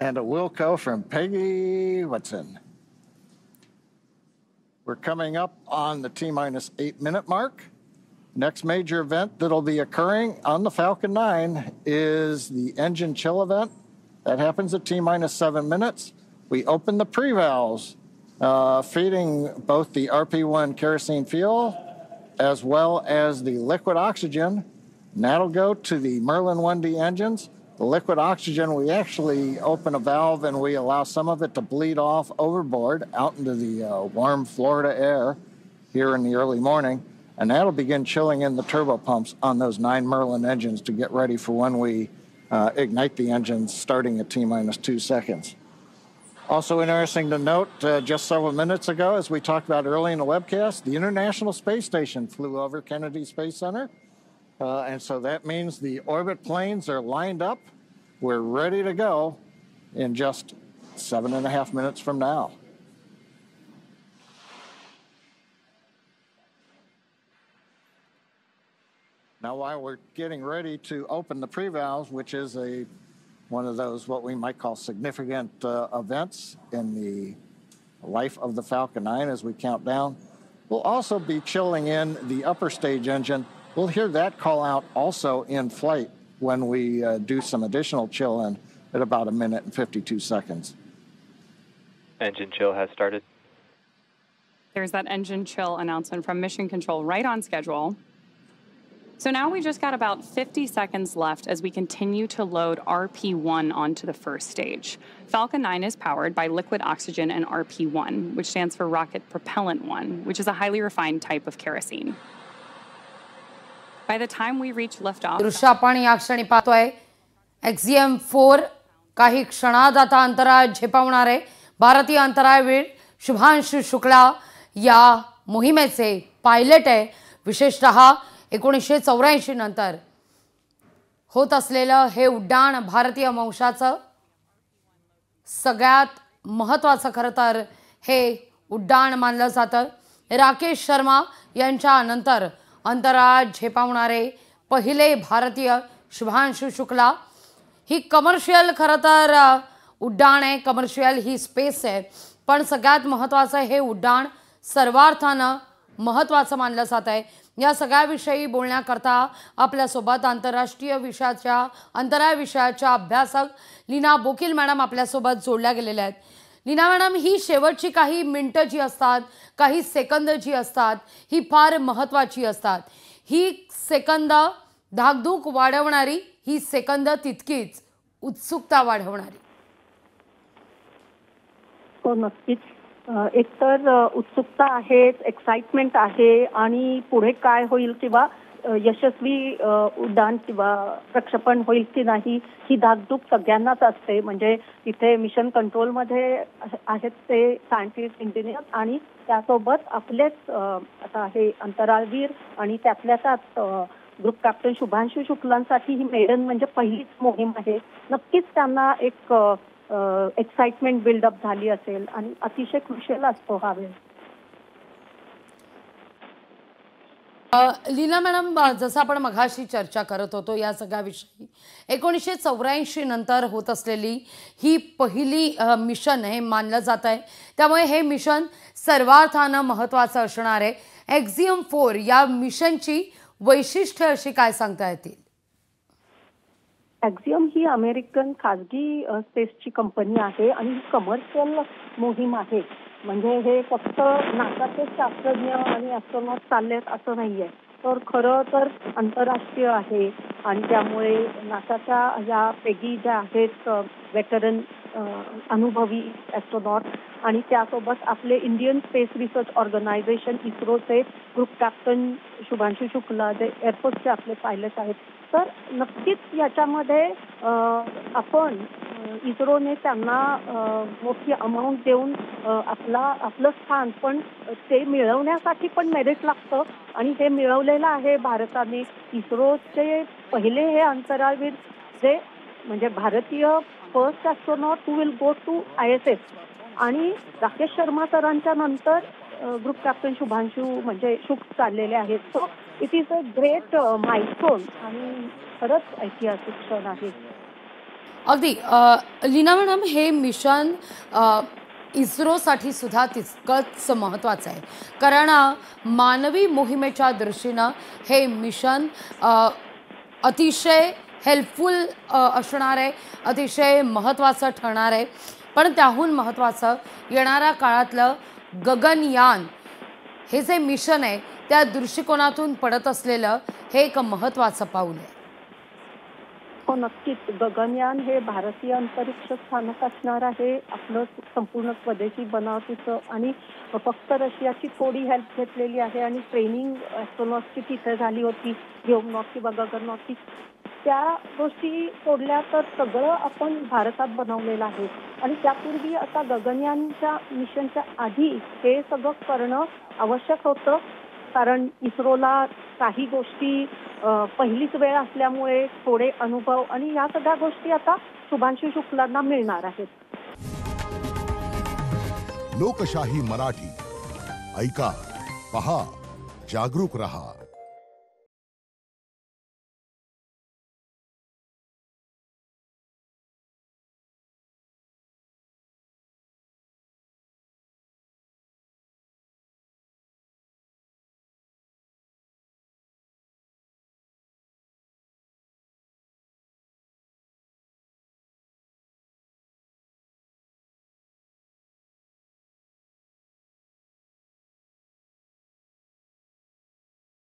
and a Wilco from Peggy Whitson. We're coming up on the T-minus 8-minute mark. Next major event that'll be occurring on the Falcon 9 is the engine chill event. That happens at T-minus 7 minutes. We open the pre-valves, feeding both the RP1 kerosene fuel as well as the liquid oxygen. And that'll go to the Merlin 1D engines. The liquid oxygen, we actually open a valve and we allow some of it to bleed off overboard out into the warm Florida air here in the early morning. And that'll begin chilling in the turbo pumps on those 9 Merlin engines to get ready for when we ignite the engines starting at T-minus 2 seconds. Also interesting to note, just several minutes ago, as we talked about early in the webcast, the International Space Station flew over Kennedy Space Center. And so that means the orbit planes are lined up. We're ready to go in just 7.5 minutes from now. Now, while we're getting ready to open the pre-valves, which is one of those what we might call significant events in the life of the Falcon 9 as we count down, we'll also be chilling in the upper stage engine. We'll hear that call out also in flight when we do some additional chill in at about 1 minute and 52 seconds. Engine chill has started. There's that engine chill announcement from Mission Control, right on schedule. So now we just got about 50 seconds left as we continue to load RP1 onto the first stage. Falcon 9 is powered by liquid oxygen and RP1, which stands for Rocket Propellant 1, which is a highly refined type of kerosene. By the time we reach liftoff, दृश्य आपण या क्षणी पाहतोय XGM-4 काही क्षणात आता अंतराळ झेपावणार आहे. भारतीय अंतराळवीर शुभांशु शुक्ला या मोहिमेचे पायलट आहे. विशेषतः 1984 नंतर होत असलेलं हे उड्डाण भारतीय वंशाचं सगळ्यात महत्त्वाचं खरं तर हे उड्डाण मानलं जातं. राकेश शर्मा यांच्या नंतर अंतराळ झेपावणारे पहिले भारतीय शुभांशु शुक्ला. ही कमर्शियल खरं तर उड्डाण आहे, कमर्शियल ही स्पेस आहे, पण सगळ्यात महत्त्वाचं हे उड्डाण सर्वार्थानं महत्त्वाचं मानलं जात आहे. या सगळ्याविषयी बोलण्याकरता आपल्यासोबत अंतराळ विषयाच्या अभ्यासक लीना बोकील मॅडम आपल्यासोबत जोडल्या गेलेल्या आहेत. लीना मॅडम, ही शेवटची काही मिनिटं जी असतात, काही सेकंद जी असतात, ही फार महत्त्वाची असतात. ही सेकंद धाकधूक वाढवणारी, ही सेकंद तितकीच उत्सुकता वाढवणारी. हो, नक्कीच. एकतर उत्सुकता आहे, एक्साइटमेंट आहे आणि पुढे काय होईल किंवा यशस्वी उड्डाण किंवा प्रक्षेपण होईल की नाही ही धाकधूक सगळ्यांनाच असते. म्हणजे तिथे मिशन कंट्रोलमध्ये आहेत ते सायंटिस्ट, इंजिनियर आणि त्यासोबत आपलेच आता हे अंतराळवीर आणि त्यातल्या त्यात ग्रुप कॅप्टन शुभांशु शुक्लांसाठी ही मेडन म्हणजे पहिलीच मोहीम आहे. नक्कीच त्यांना एक एक्साइटमेंट बिल्डअप झाली असेल आणि अतिशय क्रुशियल असतो हा वेळ. लीना मॅडम, जसं आपण मघाशी चर्चा करत होतो या सगळ्याविषयी, 1984 नंतर होत असलेली ही पहिली मिशन हे मानलं जात आहे. त्यामुळे हे मिशन सर्वार्थानं महत्त्वाचं असणार आहे. XGM-4 या मिशनची वैशिष्ट्य अशी काय सांगता येतील? एक्झियम ही अमेरिकन खाजगी स्पेसची कंपनी आहे आणि ही कमर्शियल मोहीम आहे. म्हणजे हे फक्त नासाचे शास्त्रज्ञ आणि ॲस्ट्रॉनॉट चाललेत असं नाहीये, तर खरं तर आंतरराष्ट्रीय आहे. आणि त्यामुळे नासाच्या या पेगी ज्या आहेत वेटरन अनुभवी ॲस्ट्रॉनॉट आणि त्यासोबत आपले इंडियन स्पेस रिसर्च ऑर्गनायझेशन इस्रोचे ग्रुप कॅप्टन शुभांशु शुक्ला जे एअरफोर्सचे आपले पायलट आहेत. तर नक्कीच याच्यामध्ये आपण इस्रोने त्यांना मोठी अमाऊंट देऊन आपलं स्थान पण ते मिळवण्यासाठी पण मेरिट लागतं आणि हे मिळवलेलं आहे भारताने. इस्रोचे पहिले हे अंतराळवीर जे म्हणजे भारतीय first astronaut who will go to ISS आणि राकेश शर्मा सरांच्या नंतर ग्रुप कॅप्टन शुभांशु म्हणजे शुक चाललेले आहेत. So it is a great milestone आणि खरंच ऐतिहासिक क्षण आहे. अगदी लीना मॅडम, हे मिशन इस्रोसाठी सुद्धा तितकंच महत्त्वाचं आहे, कारण मानवी मोहिमेच्या दृष्टीनं हे मिशन अतिशय हेल्पफुल असणार आहे, अतिशय महत्त्वाचं ठरणार आहे. पण त्याहून महत्त्वाचं येणाऱ्या काळातलं गगनयान हे जे मिशन आहे त्या दृष्टिकोनातून पडत असलेलं हे एक महत्त्वाचं पाऊल आहे. हो, नक्कीच. गगनयान हे भारतीय अंतरिक्ष स्थानक असणार आहे. आपलं संपूर्ण स्वदेशी बनावटीचं आणि फक्त रशियाची थोडी हेल्प घेतलेली आहे आणि ट्रेनिंग ॲस्ट्रॉनॉटची तिथे झाली होती, व्योमनॉट किंवा गगननॉटची. त्या गोष्टी सोडल्या तर सगळं आपण भारतात बनवलेलं आहे. आणि त्यापूर्वी आता गगनयानच्या मिशनच्या आधी हे सगळं करणं आवश्यक होतं, कारण इस्रोला काही गोष्टी पहिलीच वेळ असल्यामुळे थोडे अनुभव आणि या सगळ्या गोष्टी आता शुभांशू शुक्लांना मिळणार आहेत. लोकशाही मराठी ऐका, पहा, जागरूक रहा.